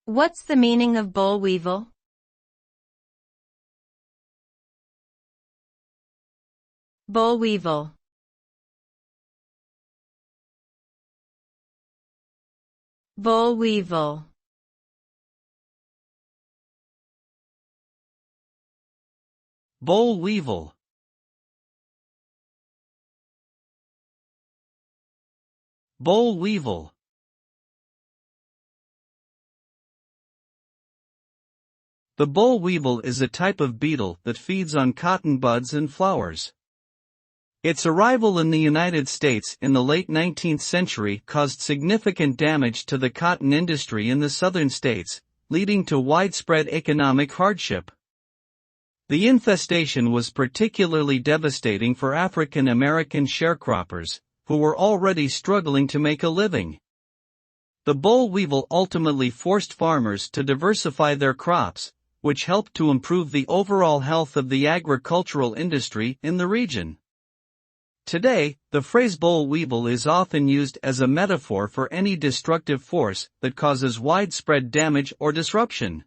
What's the meaning of boll weevil? Boll weevil. Boll weevil. Boll weevil. Boll weevil. The boll weevil is a type of beetle that feeds on cotton buds and flowers. Its arrival in the United States in the late 19th century caused significant damage to the cotton industry in the southern states, leading to widespread economic hardship. The infestation was particularly devastating for African American sharecroppers, who were already struggling to make a living. The boll weevil ultimately forced farmers to diversify their crops, which helped to improve the overall health of the agricultural industry in the region. Today, the phrase boll weevil is often used as a metaphor for any destructive force that causes widespread damage or disruption.